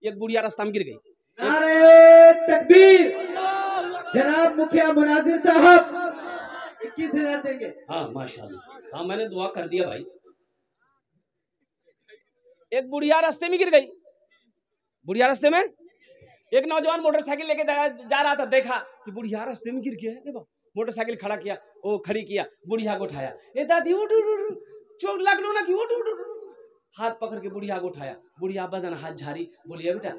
एक बुढ़िया रास्ता में गिर गई। नारे तकबीर। जनाब मुखिया मुनाजिर साहब 21,000 देंगे। हाँ माशाल्लाह, हाँ मैंने दुआ कर दिया भाई। एक बुढ़िया रास्ते में गिर गई। बुढ़िया रास्ते में एक नौजवान मोटरसाइकिल लेके जा रहा था, देखा कि बुढ़िया रास्ते में गिर गया। मोटरसाइकिल खड़ा किया, वो खड़ी किया, बुढ़िया को उठाया। ए दादी उठ चोट लग लो ना कि उठ उठ। हाथ पकड़ के बुढ़िया को उठाया। बुढ़िया बदन हाथ झाड़ी, बोलिए बेटा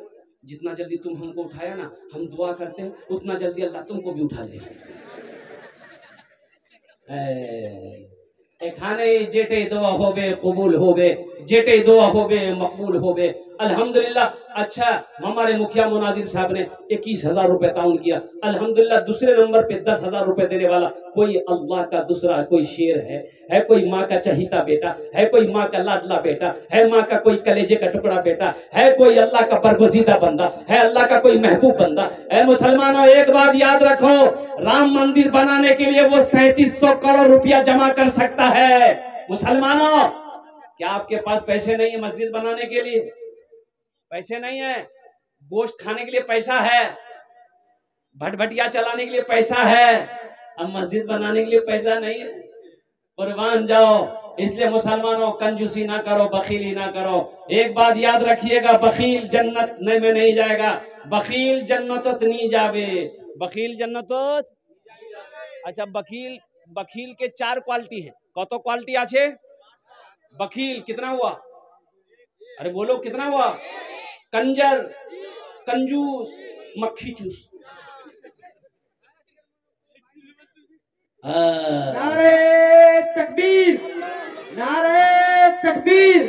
जितना जल्दी तुम हमको उठाया ना, हम दुआ करते हैं उतना जल्दी अल्लाह तुमको भी उठा ले। खाने जेटे दुआ होवे कबूल होवे, जेटे दुआ होवे मकबूल होवे। अल्हम्दुलिल्लाह। अच्छा, हमारे मुखिया मुनाजिर साहब ने 21,000 रुपए ताउन किया। अल्हम्दुलिल्लाह। दूसरे नंबर पे 10,000 रुपए देने वाला कोई अल्लाह का दूसरा कोई शेर है कोई माँ का चहीता बेटा, है कोई माँ का लाडला बेटा, है माँ का कोई कलेजे का टुकड़ा बेटा, है कोई अल्लाह का बरगुज़ीदा बंदा, है अल्लाह का कोई महबूब बंदा। ऐ मुसलमानों, एक बात याद रखो, राम मंदिर बनाने के लिए वो 3700 करोड़ रुपया जमा कर सकता है। मुसलमानों, क्या आपके पास पैसे नहीं है मस्जिद बनाने के लिए? पैसे नहीं है। गोश्त खाने के लिए पैसा है, भटभटिया चलाने के लिए पैसा है, अब मस्जिद बनाने के लिए पैसा नहीं है। कुर्बान जाओ। इसलिए मुसलमानों, कंजूसी ना करो, बखीली ना करो। एक बात याद रखिएगा, बखील जन्नत में नहीं जाएगा, बखील जन्नत नहीं जावे। बखील जन्नत। अच्छा, बखील के 4 क्वालिटी है। कत क्वालिटी आछे? बखील कितना हुआ? अरे बोलो कितना हुआ? कंजर, कंजूस, मक्खी चूस। नारे तकबीर, नारे तकबीर।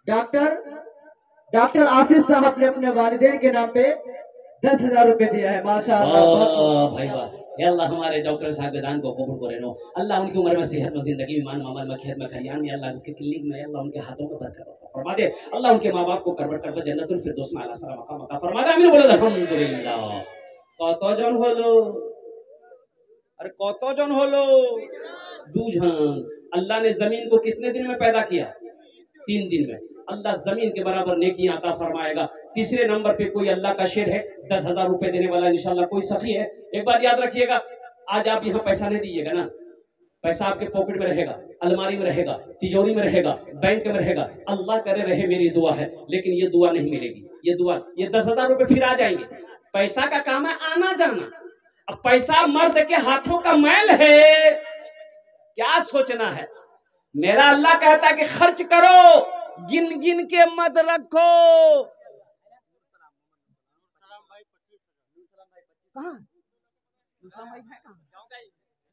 डॉक्टर आसिफ साहब ने अपने वालिदैन के नाम पे 10,000 रुपए दिया है। माशाअल्लाह भाई वाह। या अल्लाह हमारे डॉक्टर साहब के दान को कबूल करे नो। अल्लाह उनकी उम्र में सेहत में जिंदगी में मान मामल में खेत में खलियान में अल्लाह उसके क्लिनिक में अल्लाह उनके हाथों को बरकत फरमा दे। अल्लाह उनके माँ बाप को करवट कर जन्नतुल फिरदौस में आला सलाम मकाम अता फरमा दे। आमीन बोलो अल्हम्दुलिल्लाह। कतजन हलो? अरे कतजन हलो? 2 जन। अल्लाह ने जमीन को कितने दिन में पैदा किया? 3 दिन में। अल्लाह जमीन के बराबर नेकियां अता फरमाएगा। तीसरे नंबर पे कोई अल्लाह का शेर है, 10,000 रुपए देने वाला इंशाल्लाह कोई सखी है। एक बात याद रखिएगा, आज आप यहाँ पैसा नहीं दीजिएगा ना, पैसा आपके पॉकेट में रहेगा, अलमारी में रहेगा, तिजोरी में रहेगा, बैंक में रहेगा। अल्लाह करे रहे, मेरी दुआ है, लेकिन ये दुआ नहीं मिलेगी। ये 10,000 रुपए फिर आ जाएंगे। पैसा का काम है आना जाना। अब पैसा मर्द के हाथों का मैल है, क्या सोचना है। मेरा अल्लाह कहता है कि खर्च करो, गिन गिन के मत रखो।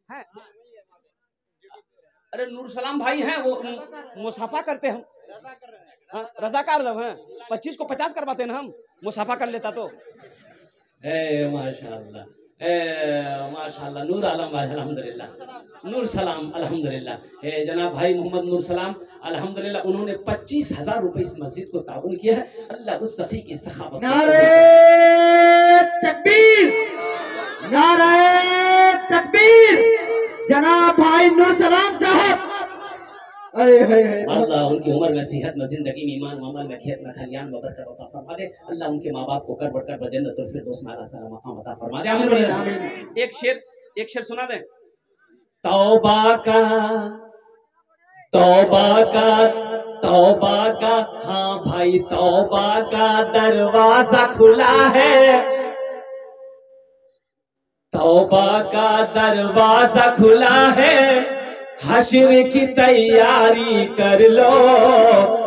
है? अरे नूर सलाम भाई हैं, वो मुसाफा करते हम। रजाकार लोग हैं। 25 को 50 करवाते ना हम, मुसाफा कर लेता तो। माशाल्लाह, माशाल्लाह। नूर आलम भाई अल्हम्दुलिल्लाह, नूर सलाम अल्हम्दुलिल्लाह। जनाब भाई मोहम्मद नूर सलाम अल्हम्दुलिल्लाह, उन्होंने 25,000 रुपए इस मस्जिद को ताउन किया है। अल्लाह उस सखी की सखावत। नारे तकबीर, नारे तकबीर। जनाब भाई नूर सलाम साहब, अल्लाह उनकी उम्र में सेहत में जिंदगी में ईमान अमल में खेत में खलियान में बरकत अता फरमा दे। अल्लाह उनके माँ बाप को कर बढ़कर जन्नतुल फिरदौस में आला सलाम मकाम अता फरमा दे। आमीन। एक शेर सुना दे। तौबा का हाँ भाई, तौबा का दरवाजा खुला है, तौबा का दरवाजा खुला है। हश्र की तैयारी कर लो,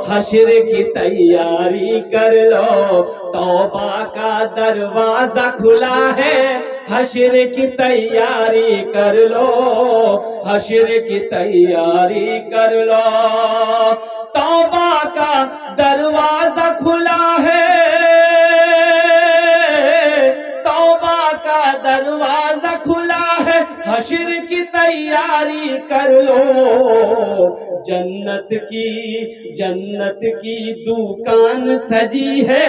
हश्र की तैयारी कर लो। तौबा का दरवाजा खुला है, हश्र की तैयारी कर लो, हश्र की तैयारी कर लो। तौबा का दरवाजा खुला है, तौबा का दरवाजा खुला है, हश्र की तैयारी कर लो। जन्नत की दुकान सजी है,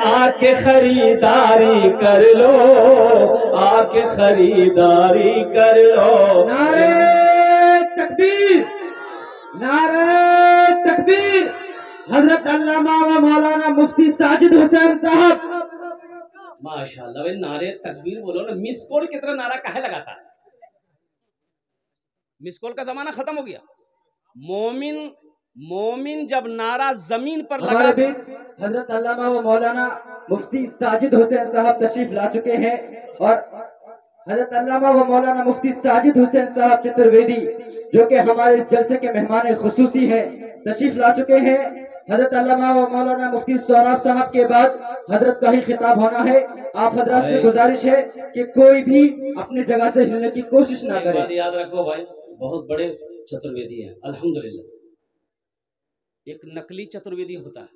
आके खरीदारी कर लो, आके खरीदारी कर लो। नारे तकबीर, नारे तकबीर। हजरत अल्लामा व मौलाना मुफ्ती साजिद हुसैन साहब। माशाल्लाह भाई, नारे तकबीर बोलो ना। मिस कॉल की तरह नारा काहे लगाता है? मिस कॉल का जमाना खत्म हो गया। मोमिन मोमिन जब नारा जमीन पर लगा हमारे बीच हजरत अल्लामा व मौलाना मुफ्ती साजिद हुसैन साहब तशरीफ ला चुके हैं और हजरत अल्लामा व मौलाना मुफ्ती साजिद हुसैन साहब चतुर्वेदी जो कि हमारे इस जलसे के मेहमान खुसूसी हैं, तशरीफ ला चुके हैं। हजरत अल्लामा व मौलाना मुफ्ती सौराब साहब के बाद हजरत का ही खिताब होना है। आप हजरत से गुजारिश है कि कोई भी अपनी जगह से हिलने की कोशिश ना करे। बात याद रखो भाई, बहुत बड़े चतुर्वेदी हैं अल्हम्दुलिल्लाह। एक नकली चतुर्वेदी होता है।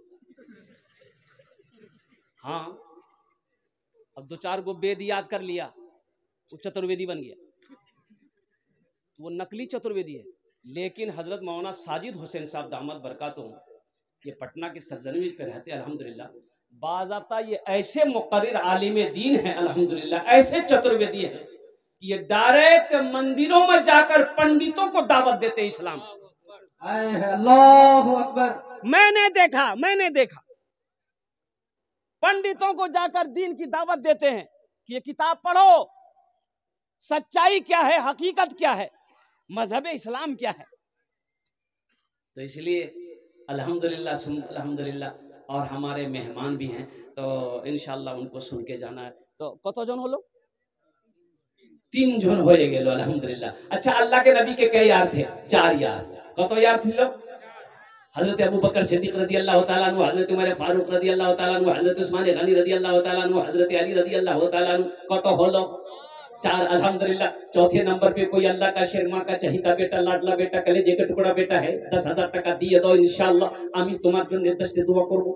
हाँ, अब 2-4 गो वेद याद कर लिया, वो चतुर्वेदी बन गया, तो वो नकली चतुर्वेदी है। लेकिन हजरत मौलाना साजिद हुसैन साहब दामद बरकातुहू, ये पटना की सरजमीन पे रहते अल्हम्दुलिल्लाह। बाज़ाब्ता ये ऐसे मुक़र्रिर आलिम दीन है अल्हम्दुलिल्लाह, ऐसे चतुर्वेदी है कि ये डायरेक्ट मंदिरों में जाकर पंडितों को दावत देते हैं इस्लाम। अल्लाहु अकबर। मैंने देखा पंडितों को जाकर दीन की दावत देते हैं कि ये किताब पढ़ो, सच्चाई क्या है, हकीकत क्या है, मजहब इस्लाम क्या है। तो इसलिए अल्हम्दुलिल्लाह अल्हम्दुलिल्लाह, और हमारे मेहमान भी हैं, तो इंशाअल्लाह उनको सुन के जाना है। तो कत जन हलो? 3 जन हो गेलो अल्हम्दुलिल्लाह। अच्छा, अल्लाह के नबी के कई यार थे? 4 यार। कत यार थी लोग? हजरत अबू बकर सिद्दीक रदी अल्लाह तआला अन्हु, हजरत उमर फारूक रदी अल्लाह तआला अन्हु, हजरत उस्मान गनी रदी अल्लाह तआला अन्हु, हजरत अली रदी अल्लाह तआला अन्हु। कत होलो? 4 अल्हम्दुलिल्लाह। चौथे नंबर पे कोई अल्लाह का शेर, माँ का चहीता बेटा, लाडला बेटा, कलेजे का टुकड़ा बेटा है, 10,000 टाका दिए दो इंशाअल्लाह, आमी तुम्हार जन्य 10 दुआ करबो।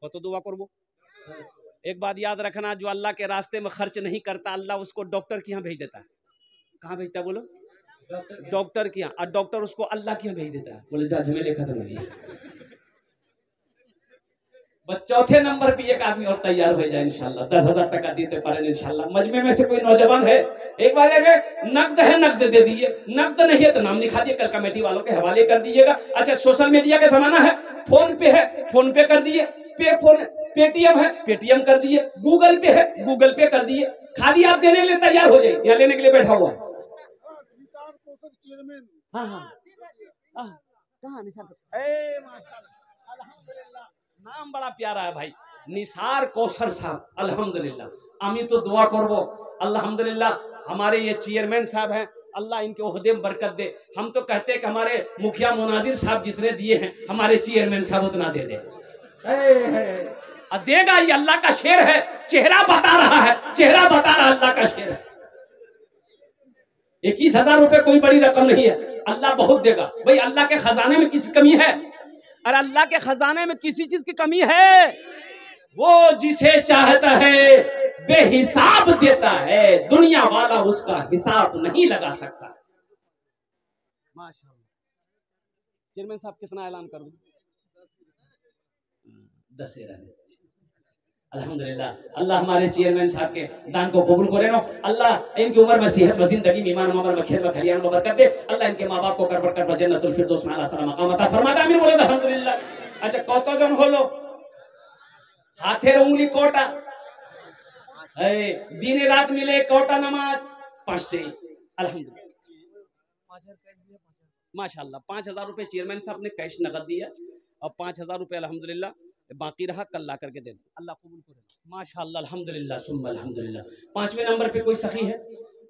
कत दुआ करबो? एक बात याद रखना, जो अल्लाह के रास्ते में खर्च नहीं करता, अल्लाह उसको डॉक्टर के यहाँ भेज देता है। कहाँ भेजता है बोलो? डॉक्टर के यहाँ। और डॉक्टर उसको अल्लाह के यहाँ भेज देता है, बोले जा झमेले खत्म हो गए। बस चौथे नंबर पे एक आदमी और तैयार हो जाए इंशाल्लाह, 10,000 टाका देते पारे इंशाल्लाह। मजमे में से कोई नौजवान है, एक बार नकद है नकद दे दीजिए, नकद नहीं है तो नाम लिखा दिए, कल कमेटी वालों के हवाले कर दीजिएगा। अच्छा, सोशल मीडिया का जमाना है, फोन पे है, फोन पे कर दिए, पेटीएम है, पेटीएम कर दिए, गूगल पे है, गूगल पे कर दिए। खाली आप देने के लिए तैयार हो जाए, यहाँ लेने के लिए बैठा हुआ। हाँ हाँ, कहाँ निसार? माशाल्लाह अल्हम्दुलिल्लाह, नाम बड़ा प्यारा है भाई, निसार कौसर साहब अल्हम्दुलिल्लाह। आमी तो दुआ करबो अल्हम्दुलिल्लाह। हमारे ये चेयरमैन साहब हैं, अल्लाह इनके ओहदे में बरकत दे। हम तो कहते हैं कि हमारे मुखिया मुनाजिर साहब जितने दिए हैं, हमारे चेयरमैन साहब उतना दे दे। देगा, ये अल्लाह का शेर है, चेहरा बता रहा है, चेहरा बता रहा अल्लाह का शेर है। 21,000 रुपए कोई बड़ी रकम नहीं है, अल्लाह बहुत देगा भाई। अल्लाह के खजाने में किसी कमी है? और अल्लाह के खजाने में किसी चीज की कमी है? वो जिसे चाहता है बेहिसाब देता है, दुनिया वाला उसका हिसाब नहीं लगा सकता। माशाअल्लाह। चेयरमैन साहब कितना ऐलान कर दूं? 10 रहने। अल्हम्दुलिल्लाह, अल्लाह हमारे चेयरमैन साहब के दान को कबूल करे नो। अल्लाह इनकी उम्र में सेहत में जिंदगी में ईमान उमर में खेल में खलियान में बरकत दे। अल्लाह इनके माँ बाप को कर बरकत जन्नतुल फिरदौस में आला सलाम मकाम अता फरमाता। आमीन बोलो अल्हम्दुलिल्लाह। अच्छा, कत जन हलो? हाथे उंगली कोटा है, दिन रात मिले कोटा नमाज 5 डे अल्हम्दुलिल्लाह। माशाल्लाह 5,000 रुपए चेयरमैन साहब ने कैश नगद दिया और 5,000 रुपए अल्हम्दुलिल्लाह बाकी रहा, कल ला करके दे दे, अल्लाह कबूल करे। माशाअल्लाह अल्हम्दुलिल्लाह सुम्मा अल्हम्दुलिल्लाह। 5वें नंबर पे कोई सखी है?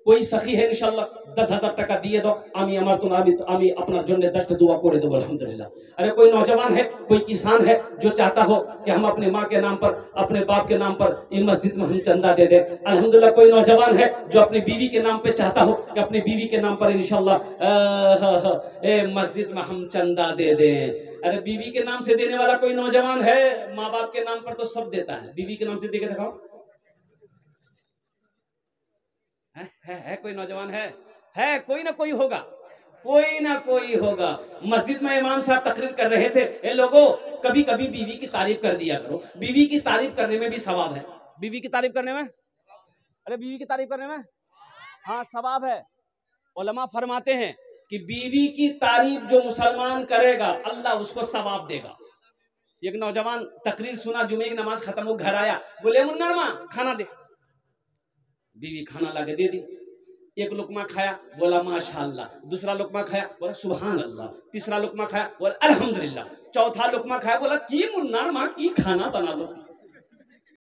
कोई सखी है इंशाल्लाह? 10,000 टाका दिए दो, आमी अमर तुम आमी अपना जन्ने 10 दुआ करे दो अल्हम्दुलिल्लाह। अरे कोई नौजवान है, कोई किसान है जो चाहता हो कि हम अपने माँ के नाम पर, अपने बाप के नाम पर इन मस्जिद में हम चंदा दे दे अल्हम्दुलिल्लाह। कोई नौजवान है जो अपनी बीवी के नाम पे चाहता हो कि अपनी बीवी के नाम पर इंशाल्लाह मस्जिद में हम चंदा दे दें। अरे बीवी के नाम से देने वाला कोई नौजवान है? माँ बाप के नाम पर तो सब देता है, बीवी के नाम से दे के दिखाओ। है कोई नौजवान? है कोई ना कोई होगा, कोई ना कोई होगा। मस्जिद में इमाम साहब तकरीर कर रहे थे, ए लोगों कभी कभी बीवी की तारीफ कर दिया करो, बीवी की तारीफ करने में भी सवाब है। बीवी की तारीफ करने में, अरे बीवी की तारीफ करने में हाँ सवाब है। उलमा फरमाते हैं कि बीवी की तारीफ जो मुसलमान करेगा अल्लाह उसको सवाब देगा। एक नौजवान तकरीर सुना, जुमे की नमाज खत्म हो, घर आया, बोले मुन्ना माँ खाना दे। बीवी खाना ला के दे दी। एक लुकमा खाया, बोला माशाअल्लाह। दूसरा लुकमा खाया, बोला सुभान अल्लाह। तीसरा लुकमा खाया, बोला अल्हम्दुलिल्लाह। चौथा लुकमा खाया, बोला की मुन्ना माँ की खाना बना लो।